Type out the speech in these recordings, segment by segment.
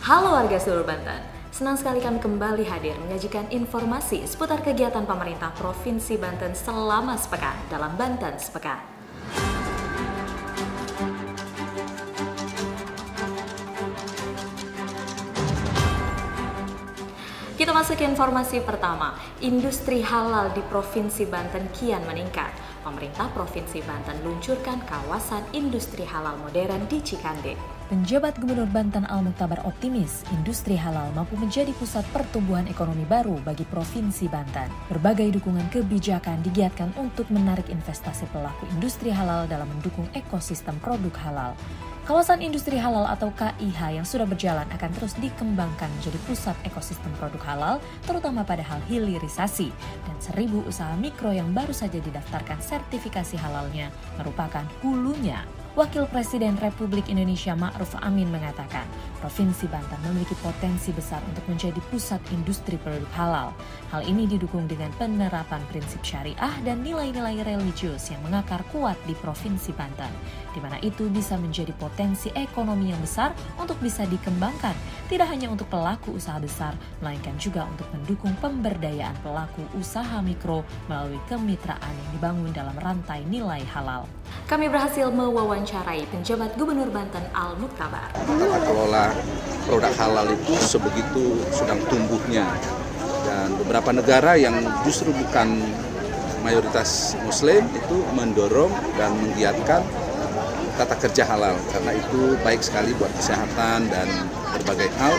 Halo warga seluruh Banten, senang sekali kami kembali hadir menyajikan informasi seputar kegiatan pemerintah Provinsi Banten selama sepekan dalam Banten Sepekan. Kita masuk ke informasi pertama. Industri halal di Provinsi Banten kian meningkat. Pemerintah Provinsi Banten luncurkan kawasan industri halal modern di Cikande. Penjabat Gubernur Banten Al-Mukhtabar optimis industri halal mampu menjadi pusat pertumbuhan ekonomi baru bagi Provinsi Banten. Berbagai dukungan kebijakan digiatkan untuk menarik investasi pelaku industri halal dalam mendukung ekosistem produk halal. Kawasan industri halal atau KIH yang sudah berjalan akan terus dikembangkan menjadi pusat ekosistem produk halal, terutama pada hal hilirisasi. Dan 1.000 usaha mikro yang baru saja didaftarkan sertifikasi halalnya merupakan hulunya. Wakil Presiden Republik Indonesia Ma'ruf Amin mengatakan, Provinsi Banten memiliki potensi besar untuk menjadi pusat industri produk halal. Hal ini didukung dengan penerapan prinsip syariah dan nilai-nilai religius yang mengakar kuat di Provinsi Banten, di mana itu bisa menjadi potensi ekonomi yang besar untuk bisa dikembangkan, tidak hanya untuk pelaku usaha besar, melainkan juga untuk mendukung pemberdayaan pelaku usaha mikro melalui kemitraan yang dibangun dalam rantai nilai halal. Kami berhasil mewawancarai penjabat Gubernur Banten Al-Mukhtabar. Tata kelola produk halal itu sebegitu sedang tumbuhnya, dan beberapa negara yang justru bukan mayoritas Muslim itu mendorong dan menggiatkan tata kerja halal, karena itu baik sekali buat kesehatan dan berbagai hal,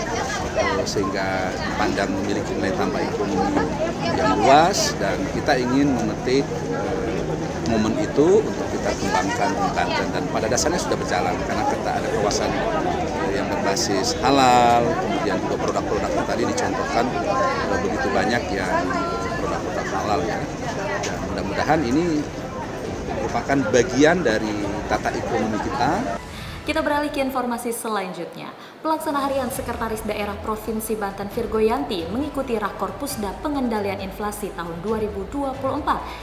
sehingga dipandang memiliki nilai tambah ekonomi yang luas, dan kita ingin memetik momen itu untuk kita kembangkan di Banten, dan pada dasarnya sudah berjalan karena kita ada kawasan yang berbasis halal, kemudian juga produk-produk yang tadi dicontohkan begitu banyak yang produk-produk halal ya. Dan mudah-mudahan ini merupakan bagian dari tata ekonomi kita. Kita beralih ke informasi selanjutnya. Pelaksana Harian Sekretaris Daerah Provinsi Banten Virgoyanti mengikuti Rakor Pusda Pengendalian Inflasi tahun 2024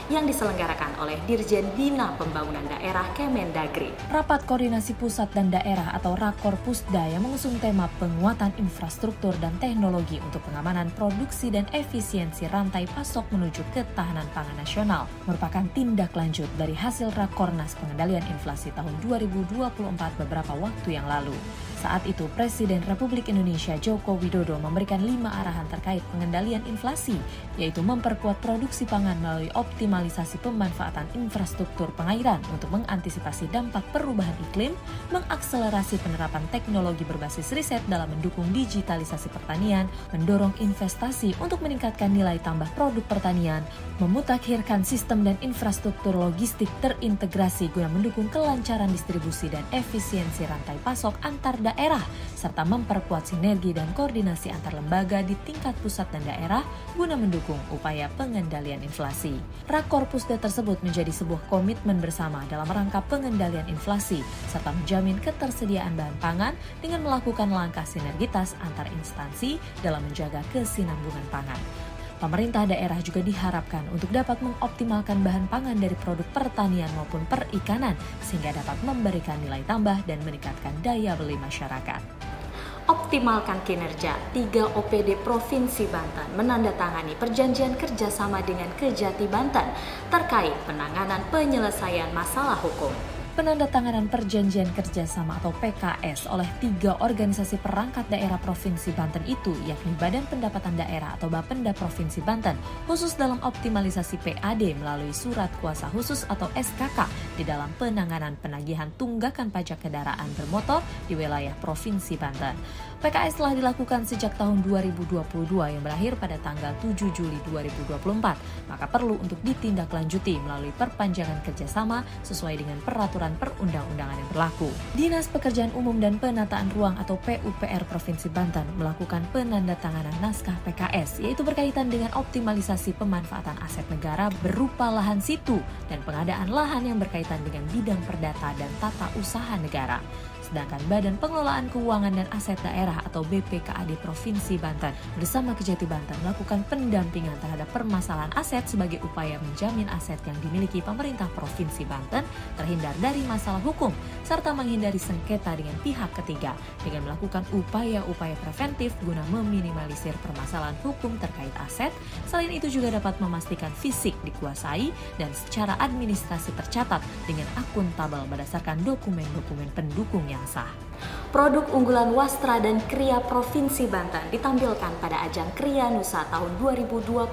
yang diselenggarakan oleh Dirjen Bina Pembangunan Daerah Kemendagri. Rapat Koordinasi Pusat dan Daerah atau Rakor Pusda yang mengusung tema penguatan infrastruktur dan teknologi untuk pengamanan produksi dan efisiensi rantai pasok menuju ketahanan pangan nasional merupakan tindak lanjut dari hasil Rakornas Pengendalian Inflasi tahun 2024 beberapa waktu yang lalu. Saat itu, Presiden Republik Indonesia Joko Widodo memberikan 5 arahan terkait pengendalian inflasi, yaitu memperkuat produksi pangan melalui optimalisasi pemanfaatan infrastruktur pengairan untuk mengantisipasi dampak perubahan iklim, mengakselerasi penerapan teknologi berbasis riset dalam mendukung digitalisasi pertanian, mendorong investasi untuk meningkatkan nilai tambah produk pertanian, memutakhirkan sistem dan infrastruktur logistik terintegrasi guna mendukung kelancaran distribusi dan efisiensi rantai pasok antar daerah, serta memperkuat sinergi dan koordinasi antar lembaga di tingkat pusat dan daerah guna mendukung upaya pengendalian inflasi. Rakor Pusda tersebut menjadi sebuah komitmen bersama dalam rangka pengendalian inflasi, serta menjamin ketersediaan bahan pangan dengan melakukan langkah sinergitas antar instansi dalam menjaga kesinambungan pangan. Pemerintah daerah juga diharapkan untuk dapat mengoptimalkan bahan pangan dari produk pertanian maupun perikanan sehingga dapat memberikan nilai tambah dan meningkatkan daya beli masyarakat. Optimalkan kinerja. 3 OPD Provinsi Banten menandatangani perjanjian kerjasama dengan Kejati Banten terkait penanganan penyelesaian masalah hukum. Penandatanganan perjanjian kerjasama atau PKS oleh 3 organisasi perangkat daerah Provinsi Banten itu, yakni Badan Pendapatan Daerah atau Bapenda Provinsi Banten, khusus dalam optimalisasi PAD melalui Surat Kuasa Khusus atau SKK di dalam penanganan penagihan tunggakan pajak kendaraan bermotor di wilayah Provinsi Banten. PKS telah dilakukan sejak tahun 2022 yang berakhir pada tanggal 7 Juli 2024, maka perlu untuk ditindaklanjuti melalui perpanjangan kerjasama sesuai dengan peraturan perundang-undangan yang berlaku. Dinas Pekerjaan Umum dan Penataan Ruang atau PUPR Provinsi Banten melakukan penandatanganan naskah PKS, yaitu berkaitan dengan optimalisasi pemanfaatan aset negara berupa lahan situ dan pengadaan lahan yang berkaitan dengan bidang perdata dan tata usaha negara. sedangkan Badan Pengelolaan Keuangan dan Aset Daerah atau BPKAD Provinsi Banten bersama Kejati Banten melakukan pendampingan terhadap permasalahan aset sebagai upaya menjamin aset yang dimiliki pemerintah Provinsi Banten terhindar dari masalah hukum serta menghindari sengketa dengan pihak ketiga dengan melakukan upaya-upaya preventif guna meminimalisir permasalahan hukum terkait aset. Selain itu juga dapat memastikan fisik dikuasai dan secara administrasi tercatat dengan akuntabel berdasarkan dokumen-dokumen pendukung yang sah. Produk unggulan Wastra dan Kria Provinsi Banten ditampilkan pada ajang Kria Nusa tahun 2024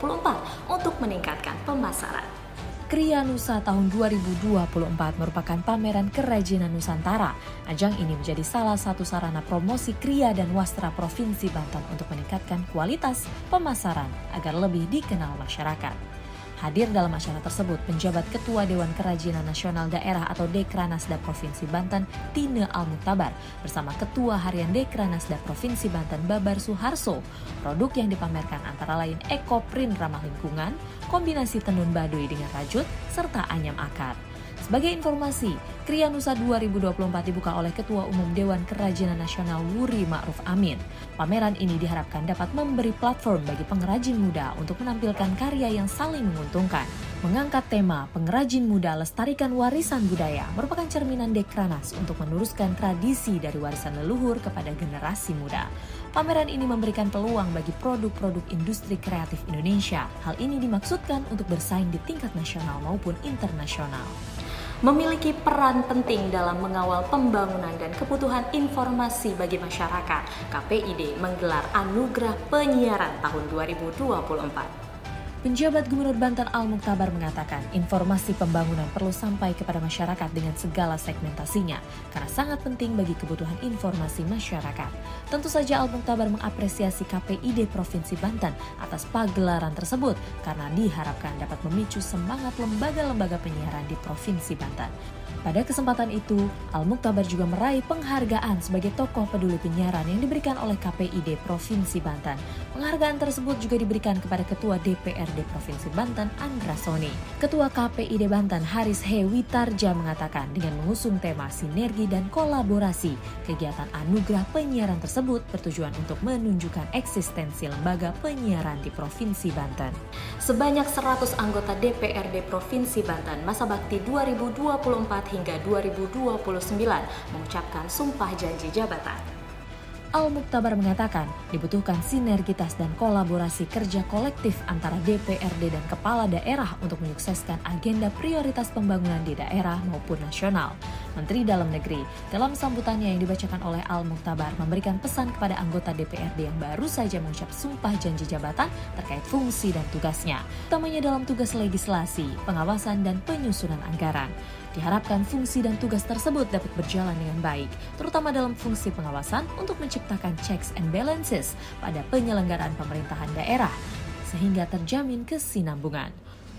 untuk meningkatkan pemasaran. Kria Nusa tahun 2024 merupakan pameran kerajinan Nusantara. Ajang ini menjadi salah satu sarana promosi Kria dan Wastra Provinsi Banten untuk meningkatkan kualitas pemasaran agar lebih dikenal masyarakat. Hadir dalam acara tersebut penjabat Ketua Dewan Kerajinan Nasional Daerah atau Dekranasda Provinsi Banten, Tine Al-Muktabar, bersama Ketua Harian Dekranasda Provinsi Banten, Babar Suharso. Produk yang dipamerkan antara lain ekoprint ramah lingkungan, kombinasi tenun baduy dengan rajut, serta anyam akar. Sebagai informasi, Kria Nusa 2024 dibuka oleh Ketua Umum Dewan Kerajinan Nasional Wuri Ma'ruf Amin. Pameran ini diharapkan dapat memberi platform bagi pengrajin muda untuk menampilkan karya yang saling menguntungkan. Mengangkat tema pengrajin muda lestarikan warisan budaya merupakan cerminan Dekranas untuk meneruskan tradisi dari warisan leluhur kepada generasi muda. Pameran ini memberikan peluang bagi produk-produk industri kreatif Indonesia. Hal ini dimaksudkan untuk bersaing di tingkat nasional maupun internasional. Memiliki peran penting dalam mengawal pembangunan dan kebutuhan informasi bagi masyarakat, KPID menggelar Anugerah Penyiaran tahun 2024. Penjabat Gubernur Banten Al-Muktabar mengatakan informasi pembangunan perlu sampai kepada masyarakat dengan segala segmentasinya karena sangat penting bagi kebutuhan informasi masyarakat. Tentu saja Al-Muktabar mengapresiasi KPID Provinsi Banten atas pagelaran tersebut karena diharapkan dapat memicu semangat lembaga-lembaga penyiaran di Provinsi Banten. Pada kesempatan itu, Al-Muktabar juga meraih penghargaan sebagai tokoh peduli penyiaran yang diberikan oleh KPID Provinsi Banten. Penghargaan tersebut juga diberikan kepada Ketua DPRD Provinsi Banten, Andra Soni. Ketua KPID Banten, Haris Hewitarja mengatakan dengan mengusung tema sinergi dan kolaborasi, kegiatan Anugerah Penyiaran tersebut bertujuan untuk menunjukkan eksistensi lembaga penyiaran di Provinsi Banten. Sebanyak 100 anggota DPRD Provinsi Banten masa bakti 2024 hingga 2029 mengucapkan sumpah janji jabatan. Al-Muktabar mengatakan dibutuhkan sinergitas dan kolaborasi kerja kolektif antara DPRD dan kepala daerah untuk menyukseskan agenda prioritas pembangunan di daerah maupun nasional. Menteri Dalam Negeri dalam sambutannya yang dibacakan oleh Al-Muktabar memberikan pesan kepada anggota DPRD yang baru saja mengucap sumpah janji jabatan terkait fungsi dan tugasnya, utamanya dalam tugas legislasi, pengawasan, dan penyusunan anggaran. Diharapkan fungsi dan tugas tersebut dapat berjalan dengan baik, terutama dalam fungsi pengawasan untuk menciptakan checks and balances pada penyelenggaraan pemerintahan daerah, sehingga terjamin kesinambungan.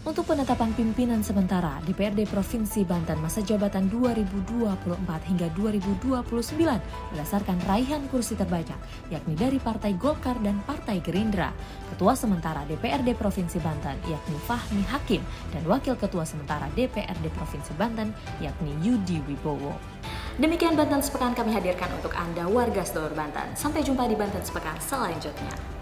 Untuk penetapan pimpinan sementara DPRD Provinsi Banten masa jabatan 2024 hingga 2029 berdasarkan raihan kursi terbanyak, yakni dari Partai Golkar dan Partai Gerindra. Ketua sementara DPRD Provinsi Banten yakni Fahmi Hakim dan Wakil Ketua sementara DPRD Provinsi Banten yakni Yudi Wibowo. Demikian Banten Sepekan kami hadirkan untuk Anda warga seluruh Banten. Sampai jumpa di Banten Sepekan selanjutnya.